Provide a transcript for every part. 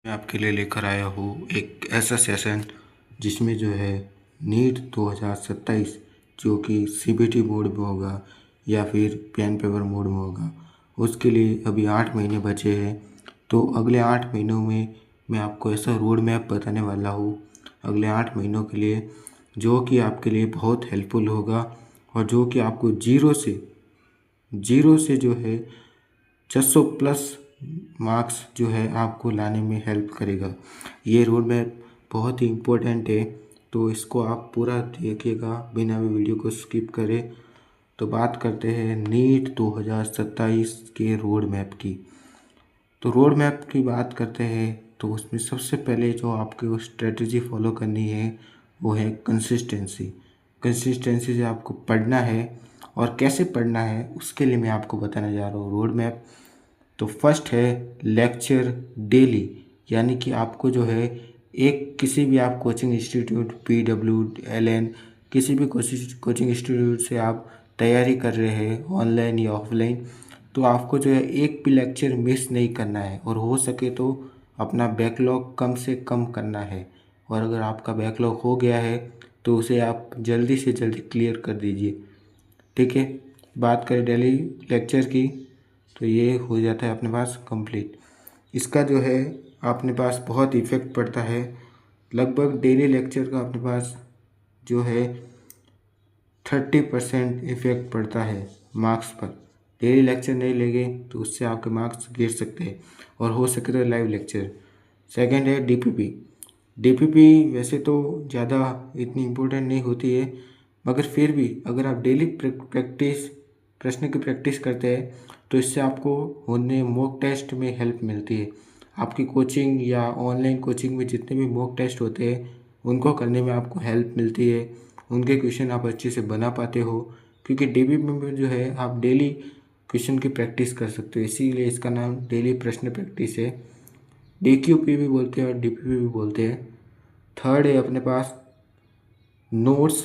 मैं आपके लिए लेकर आया हूँ एक ऐसा सेशन जिसमें जो है नीट 2027 जो कि सीबीटी मोड में होगा या फिर पेन पेपर मोड में होगा। उसके लिए अभी 8 महीने बचे हैं। तो अगले 8 महीनों में मैं आपको ऐसा रोड मैप बताने वाला हूँ अगले 8 महीनों के लिए, जो कि आपके लिए बहुत हेल्पफुल होगा और जो कि आपको जीरो से जो है 600 प्लस मार्क्स जो है आपको लाने में हेल्प करेगा। ये रोड मैप बहुत ही इम्पोर्टेंट है, तो इसको आप पूरा देखिएगा बिना भी वीडियो को स्किप करे। तो बात करते हैं नीट 2027 के रोड मैप की। तो रोड मैप की बात करते हैं तो उसमें सबसे पहले जो आपको स्ट्रेटजी फॉलो करनी है वो है कंसिस्टेंसी। कंसिस्टेंसी से आपको पढ़ना है और कैसे पढ़ना है उसके लिए मैं आपको बताने जा रहा हूँ रोड मैप। तो फर्स्ट है लेक्चर डेली, यानी कि आपको जो है एक किसी भी आप कोचिंग इंस्टीट्यूट PWLN किसी भी कोचिंग इंस्टीट्यूट से आप तैयारी कर रहे हैं ऑनलाइन या ऑफलाइन, तो आपको जो है एक भी लेक्चर मिस नहीं करना है और हो सके तो अपना बैकलॉग कम से कम करना है। और अगर आपका बैकलॉग हो गया है तो उसे आप जल्दी से जल्दी क्लियर कर दीजिए। ठीक है, बात करें डेली लेक्चर की तो ये हो जाता है अपने पास कंप्लीट। इसका जो है अपने पास बहुत इफ़ेक्ट पड़ता है, लगभग डेली लेक्चर का अपने पास जो है 30% इफ़ेक्ट पड़ता है मार्क्स पर। डेली लेक्चर नहीं लेंगे तो उससे आपके मार्क्स गिर सकते हैं और हो सके तो लाइव लेक्चर। सेकंड है डीपीपी वैसे तो ज़्यादा इतनी इम्पोर्टेंट नहीं होती है, मगर फिर भी अगर आप डेली प्रश्न की प्रैक्टिस करते हैं तो इससे आपको होने मॉक टेस्ट में हेल्प मिलती है। आपकी कोचिंग या ऑनलाइन कोचिंग में जितने भी मॉक टेस्ट होते हैं उनको करने में आपको हेल्प मिलती है, उनके क्वेश्चन आप अच्छे से बना पाते हो, क्योंकि डीपीपी में जो है आप डेली क्वेश्चन की प्रैक्टिस कर सकते हो, इसीलिए इसका नाम डेली प्रश्न प्रैक्टिस है। DQP भी बोलते हैं और DPP भी बोलते हैं। थर्ड है अपने पास नोट्स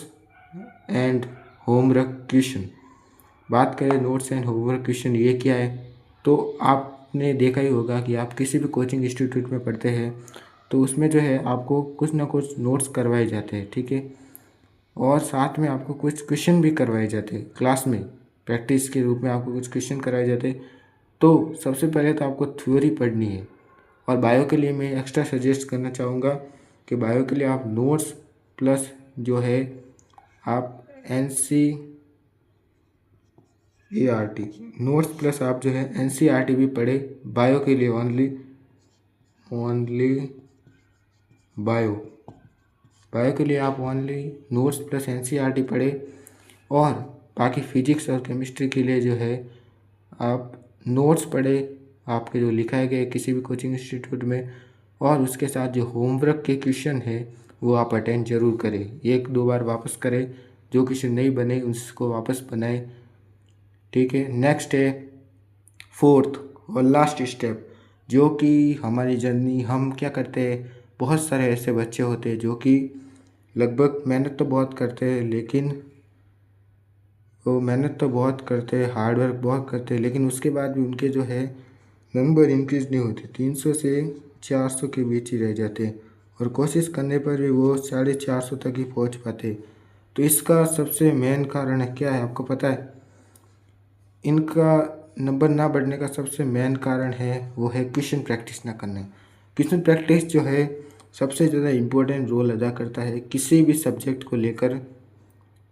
एंड होमवर्क क्वेश्चन। बात करें नोट्स एंड होमवर्क क्वेश्चन ये क्या है, तो आपने देखा ही होगा कि आप किसी भी कोचिंग इंस्टीट्यूट में पढ़ते हैं तो उसमें जो है आपको कुछ ना कुछ नोट्स करवाए जाते हैं। ठीक है, और साथ में आपको कुछ क्वेश्चन भी करवाए जाते हैं क्लास में, प्रैक्टिस के रूप में आपको कुछ क्वेश्चन कराए जाते हैं। तो सबसे पहले तो आपको थ्योरी पढ़नी है, और बायो के लिए मैं एक्स्ट्रा सजेस्ट करना चाहूँगा कि बायो के लिए आप नोट्स प्लस जो है आप NCERT नोट्स प्लस आप जो है NCERT भी पढ़े बायो के लिए, ओनली बायो के लिए आप ओनली नोट्स प्लस NCERT पढ़े, और बाकी फिजिक्स और केमिस्ट्री के लिए जो है आप नोट्स पढ़े आपके जो लिखाए गए किसी भी कोचिंग इंस्टीट्यूट में, और उसके साथ जो होमवर्क के क्वेश्चन है वो आप अटेंड जरूर करें, 1-2 बार वापस करें, जो क्वेश्चन नहीं बने उसको वापस बनाएं। ठीक है, नेक्स्ट है फोर्थ और लास्ट स्टेप, जो कि हमारी जर्नी हम क्या करते हैं, बहुत सारे ऐसे बच्चे होते हैं जो कि लगभग मेहनत तो बहुत करते हैं, लेकिन वो मेहनत तो बहुत करते हैं, हार्ड वर्क बहुत करते हैं, लेकिन उसके बाद भी उनके जो है नंबर इंक्रीज नहीं होते, 300 से 400 के बीच ही रह जाते हैं, और कोशिश करने पर भी वो 450 तक ही पहुंच पाते। तो इसका सबसे मेन कारण है क्या है आपको पता है? इनका नंबर ना बढ़ने का सबसे मेन कारण है वो है क्वेश्चन प्रैक्टिस ना करना। क्वेश्चन प्रैक्टिस जो है सबसे ज़्यादा इम्पोर्टेंट रोल अदा करता है किसी भी सब्जेक्ट को लेकर।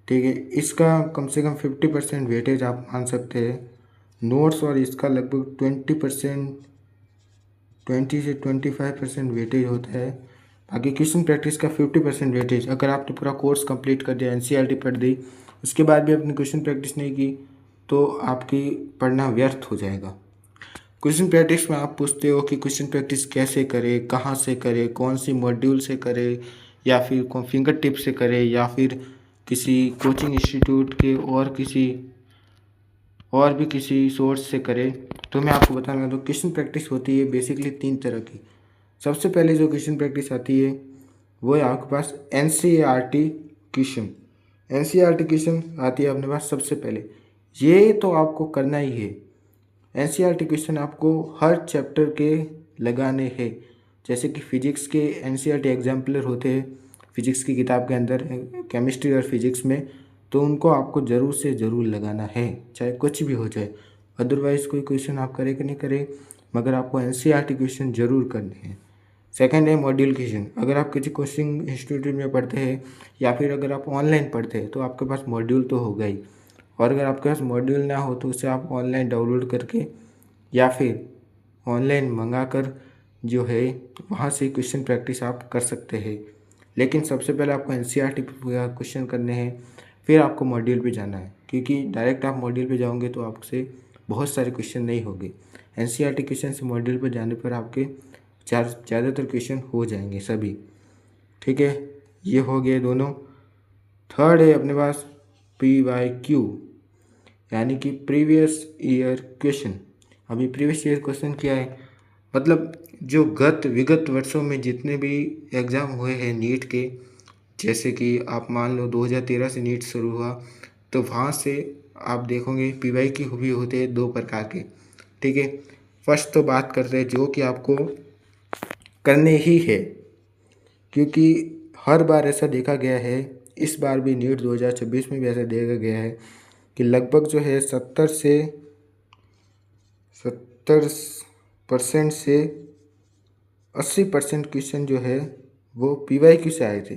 ठीक है, इसका कम से कम 50% वेटेज आप मान सकते हैं नोट्स, और इसका लगभग 20 से 25% वेटेज होता है। बाकी क्वेश्चन प्रैक्टिस का 50% वेटेज। अगर आपने पूरा कोर्स कंप्लीट कर दिया, NCERT पढ़ दी, उसके बाद भी आपने क्वेश्चन प्रैक्टिस नहीं की तो आपकी पढ़ना व्यर्थ हो जाएगा। क्वेश्चन प्रैक्टिस में आप पूछते हो कि क्वेश्चन प्रैक्टिस कैसे करें, कहाँ से करें, कौन सी मॉड्यूल से करें, या फिर कौन फिंगर टिप से करें, या फिर किसी कोचिंग इंस्टीट्यूट के और भी किसी सोर्स से करें। तो मैं आपको बताना तो क्वेश्चन प्रैक्टिस होती है बेसिकली 3 तरह की। सबसे पहले जो क्वेश्चन प्रैक्टिस आती है वो है आपके पास NCERT क्वेश्चन। NCERT क्वेश्चन आती है अपने पास सबसे पहले, ये तो आपको करना ही है। NCERT क्वेश्चन आपको हर चैप्टर के लगाने हैं, जैसे कि फिजिक्स के एनसीईआरटी एग्जाम्पलर होते हैं फिजिक्स की किताब के अंदर, केमिस्ट्री और फिजिक्स में, तो उनको आपको ज़रूर से ज़रूर लगाना है, चाहे कुछ भी हो जाए। अदरवाइज़ कोई क्वेश्चन आप करें कि नहीं करें, मगर आपको एनसीईआरटी क्वेश्चन ज़रूर करने हैं। सेकंड है मॉड्यूल क्वेश्चन। अगर आप किसी कोचिंग इंस्टीट्यूट में पढ़ते हैं या फिर अगर आप ऑनलाइन पढ़ते हैं तो आपके पास मॉड्यूल तो होगा ही, और अगर आपके पास मॉड्यूल ना हो तो उसे आप ऑनलाइन डाउनलोड करके या फिर ऑनलाइन मंगा कर जो है वहाँ से क्वेश्चन प्रैक्टिस आप कर सकते हैं। लेकिन सबसे पहले आपको एनसीईआरटी क्वेश्चन करने हैं, फिर आपको मॉड्यूल पे जाना है, क्योंकि डायरेक्ट आप मॉड्यूल पे जाओगे तो आपसे बहुत सारे क्वेश्चन नहीं होंगे। एनसीईआरटी क्वेश्चन से मॉड्यूल पर जाने पर आपके ज़्यादातर क्वेश्चन हो जाएंगे सभी। ठीक है, ये हो गए दोनों। थर्ड है अपने पास PYQ, यानी कि प्रीवियस ईयर क्वेश्चन। अभी प्रीवियस ईयर क्वेश्चन क्या है, मतलब जो विगत वर्षों में जितने भी एग्ज़ाम हुए हैं नीट के, जैसे कि आप मान लो 2013 से नीट शुरू हुआ, तो वहाँ से आप देखोगे PYQ भी होते हैं 2 प्रकार के। ठीक है, फर्स्ट तो बात करते हैं जो कि आपको करने ही है, क्योंकि हर बार ऐसा देखा गया है, इस बार भी नीट 2026 में भी ऐसा देखा गया है कि लगभग जो है 70% से 80% क्वेश्चन जो है वो PYQ से आए थे।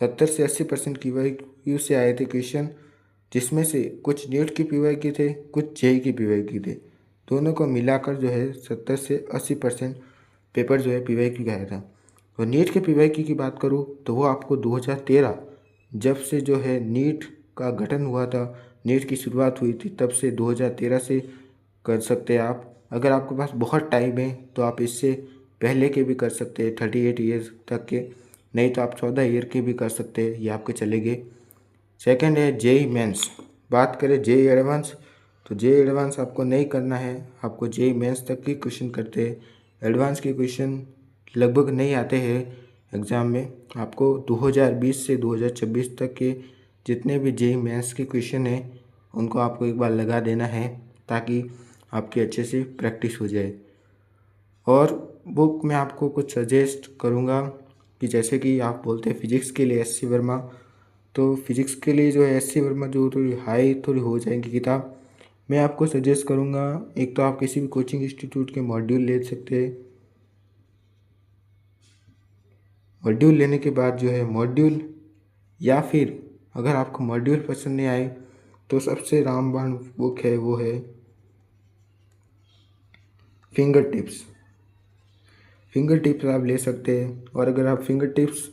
70 से 80% PYQ से आए थे क्वेश्चन, जिसमें से कुछ नीट की PYQ थे, कुछ जेईई की PYQ थे। दोनों को मिलाकर जो है 70 से 80% पेपर जो है PYQ का आया था। और नीट के PYQ की बात करूँ तो वो आपको 2013 जब से जो है नीट का गठन हुआ था, नीट की शुरुआत हुई थी, तब से 2013 से कर सकते हैं आप। अगर आपके पास बहुत टाइम है तो आप इससे पहले के भी कर सकते हैं, 38 ईयर्स तक के, नहीं तो आप 14 ईयर के भी कर सकते हैं, ये आपके चलेंगे। सेकंड है जेईई मेंस। बात करें जेईई एडवांस, तो जेईई एडवांस आपको नहीं करना है, आपको जेईई मेंस तक के क्वेश्चन करते हैं। एडवांस के क्वेश्चन लगभग नहीं आते हैं एग्ज़ाम में। आपको 2020 से 2026 तक के जितने भी जेईई मेंस के क्वेश्चन हैं उनको आपको एक बार लगा देना है, ताकि आपकी अच्छे से प्रैक्टिस हो जाए। और बुक में आपको कुछ सजेस्ट करूँगा कि जैसे कि आप बोलते हैं फिजिक्स के लिए SC वर्मा, तो फिजिक्स के लिए जो है SC वर्मा जो थोड़ी हो जाएगी किताब, मैं आपको सजेस्ट करूँगा। एक तो आप किसी भी कोचिंग इंस्टीट्यूट के मॉड्यूल ले सकते हैं। मॉड्यूल लेने के बाद जो है मॉड्यूल, या फिर अगर आपको मॉड्यूल पसंद नहीं आए तो सबसे रामबाण बुक है वो है फिंगर टिप्स। फिंगर टिप्स आप ले सकते हैं। और अगर आप फिंगर टिप्स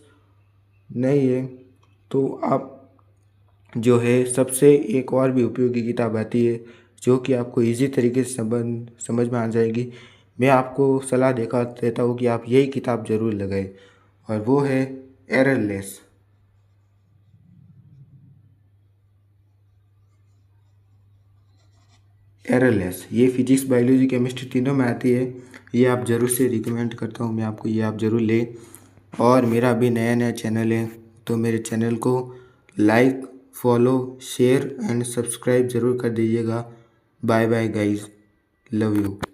नहीं है तो आप जो है सबसे एक और भी उपयोगी किताब आती है जो कि आपको इजी तरीके से समझ में आ जाएगी। मैं आपको सलाह देता हूँ कि आप यही किताब ज़रूर लगाएं, और वो है एररलेस। ये फिजिक्स बायोलॉजी केमिस्ट्री तीनों में आती है। ये आप ज़रूर से रिकमेंड करता हूँ मैं आपको, ये आप ज़रूर लें। और मेरा अभी नया चैनल है, तो मेरे चैनल को like, follow, share and subscribe ज़रूर कर दीजिएगा। Bye bye guys, love you.